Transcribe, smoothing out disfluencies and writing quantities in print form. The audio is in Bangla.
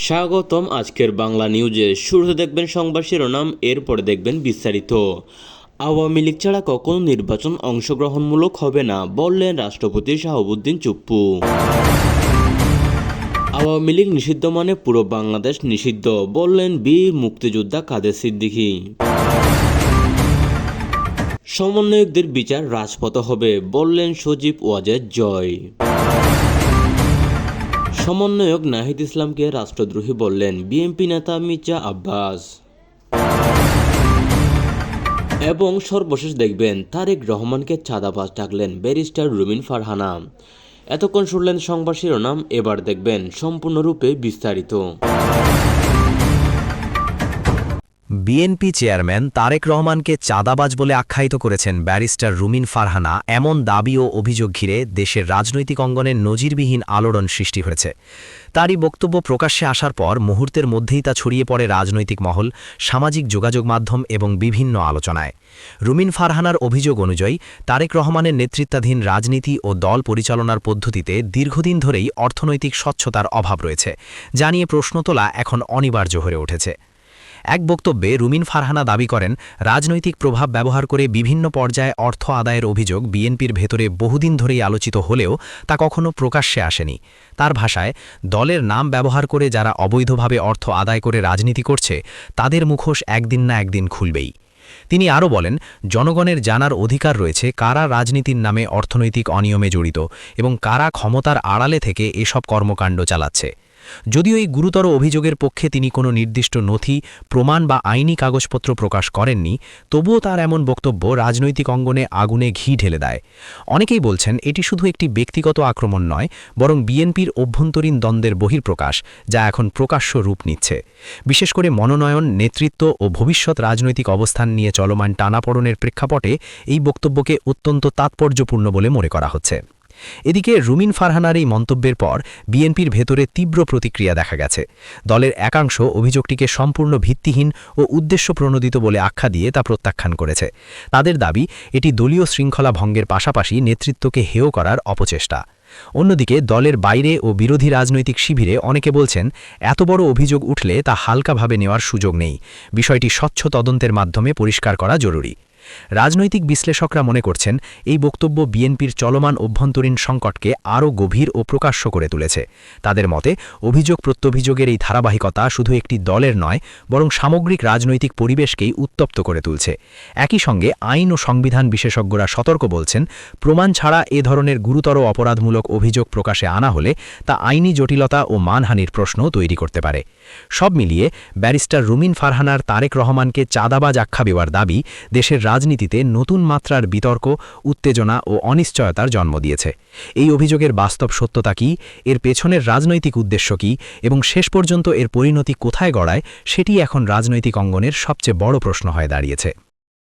স্বাগতম আজকের বাংলা নিউজে। শুরুতে দেখবেন সংবাদ শিরোনাম, এরপরে দেখবেন বিস্তারিত। আওয়ামী লীগ ছাড়া কখনো নির্বাচন অংশগ্রহণমূলক হবে না, বললেন রাষ্ট্রপতি শাহাবুদ্দিন চুপ্পু। আওয়ামী লীগ নিষিদ্ধ মানে পুরো বাংলাদেশ নিষিদ্ধ, বললেন বীর মুক্তিযোদ্ধা কাদের সিদ্দিকী। সমন্বয়কদের বিচার রাজপথে হবে, বললেন সজীব ওয়াজেদ জয়। সমন্বয়ক নাহিদ ইসলামকে রাষ্ট্রদ্রোহী বললেন বিএনপি নেতা মির্জা আব্বাস। এবং সর্বশেষ দেখবেন তারেক রহমানকে চাঁদাবাজ ডাকলেন ব্যারিস্টার রুমিন ফারহানা। এতক্ষণ শুনলেন সংবাদ শিরোনাম, এবার দেখবেন সম্পূর্ণরূপে বিস্তারিত। বিএনপি চেয়ারম্যান তারেক রহমানকে চাঁদাবাজ বলে আখ্যায়িত করেছেন ব্যারিস্টার রুমিন ফারহানা। এমন দাবি ও অভিযোগ ঘিরে দেশের রাজনৈতিক অঙ্গনে নজিরবিহীন আলোড়ন সৃষ্টি হয়েছে। তারই বক্তব্য প্রকাশ্যে আসার পর মুহূর্তের মধ্যেই তা ছড়িয়ে পড়ে রাজনৈতিক মহল, সামাজিক যোগাযোগ মাধ্যম এবং বিভিন্ন আলোচনায়। রুমিন ফারহানার অভিযোগ অনুযায়ী তারেক রহমানের নেতৃত্বাধীন রাজনীতি ও দল পরিচালনার পদ্ধতিতে দীর্ঘদিন ধরেই অর্থনৈতিক স্বচ্ছতার অভাব রয়েছে, যা নিয়ে প্রশ্ন তোলা এখন অনিবার্য হয়ে উঠেছে। এক বক্তব্যে রুমিন ফারহানা দাবি করেন, রাজনৈতিক প্রভাব ব্যবহার করে বিভিন্ন পর্যায়ে অর্থ আদায়ের অভিযোগ বিএনপির ভেতরে বহুদিন ধরেই আলোচিত হলেও তা কখনো প্রকাশ্যে আসেনি। তার ভাষায়, দলের নাম ব্যবহার করে যারা অবৈধভাবে অর্থ আদায় করে রাজনীতি করছে তাদের মুখোশ একদিন না একদিন খুলবেই। তিনি আরও বলেন, জনগণের জানার অধিকার রয়েছে কারা রাজনীতির নামে অর্থনৈতিক অনিয়মে জড়িত এবং কারা ক্ষমতার আড়ালে থেকে এসব কর্মকাণ্ড চালাচ্ছে। যদিও এই গুরুতর অভিযোগের পক্ষে তিনি কোনো নির্দিষ্ট নথি, প্রমাণ বা আইনি কাগজপত্র প্রকাশ করেননি, তবুও তার এমন বক্তব্য রাজনৈতিক অঙ্গনে আগুনে ঘি ঢেলে দেয়। অনেকেই বলছেন এটি শুধু একটি ব্যক্তিগত আক্রমণ নয়, বরং বিএনপির অভ্যন্তরীণ দ্বন্দ্বের বহিঃপ্রকাশ, যা এখন প্রকাশ্য রূপ নিচ্ছে। বিশেষ করে মনোনয়ন, নেতৃত্ব ও ভবিষ্যৎ রাজনৈতিক অবস্থান নিয়ে চলমান টানাপড়নের প্রেক্ষাপটে এই বক্তব্যকে অত্যন্ত তাৎপর্যপূর্ণ বলে মনে করা হচ্ছে। এদিকে রুমিন ফারহানার এই মন্তব্যের পর বিএনপির ভেতরে তীব্র প্রতিক্রিয়া দেখা গেছে। দলের একাংশ অভিযোগটিকে সম্পূর্ণ ভিত্তিহীন ও উদ্দেশ্যপ্রণোদিত বলে আখ্যা দিয়ে তা প্রত্যাখ্যান করেছে। তাদের দাবি, এটি দলীয় শৃঙ্খলা ভঙ্গের পাশাপাশি নেতৃত্বকে হেয় করার অপচেষ্টা। অন্যদিকে দলের বাইরে ও বিরোধী রাজনৈতিক শিবিরে অনেকে বলছেন, এত বড় অভিযোগ উঠলে তা হালকাভাবে নেওয়ার সুযোগ নেই, বিষয়টি স্বচ্ছ তদন্তের মাধ্যমে পরিষ্কার করা জরুরি। রাজনৈতিক বিশ্লেষকরা মনে করছেন, এই বক্তব্য বিএনপির চলমান অভ্যন্তরীণ সংকটকে আরও গভীর ও প্রকাশ্য করে তুলেছে। তাদের মতে, অভিযোগ প্রত্যভিযোগের এই ধারাবাহিকতা শুধু একটি দলের নয়, বরং সামগ্রিক রাজনৈতিক পরিবেশকেই উত্তপ্ত করে তুলছে। একই সঙ্গে আইন ও সংবিধান বিশেষজ্ঞরা সতর্ক বলছেন, প্রমাণ ছাড়া এ ধরনের গুরুতর অপরাধমূলক অভিযোগ প্রকাশে আনা হলে তা আইনি জটিলতা ও মানহানির প্রশ্ন তৈরি করতে পারে। সব মিলিয়ে ব্যারিস্টার রুমিন ফারহানার তারেক রহমানকে চাঁদাবাজ আখ্যা দেওয়ার দাবি দেশের রাজনীতিতে নতুন মাত্রার বিতর্ক, উত্তেজনা ও অনিশ্চয়তার জন্ম দিয়েছে। এই অভিযোগের বাস্তব সত্যতা কী, এর পেছনের রাজনৈতিক উদ্দেশ্য কী এবং শেষ পর্যন্ত এর পরিণতি কোথায় গড়ায়, সেটি এখন রাজনৈতিক অঙ্গনের সবচেয়ে বড় প্রশ্ন হয়ে দাঁড়িয়েছে।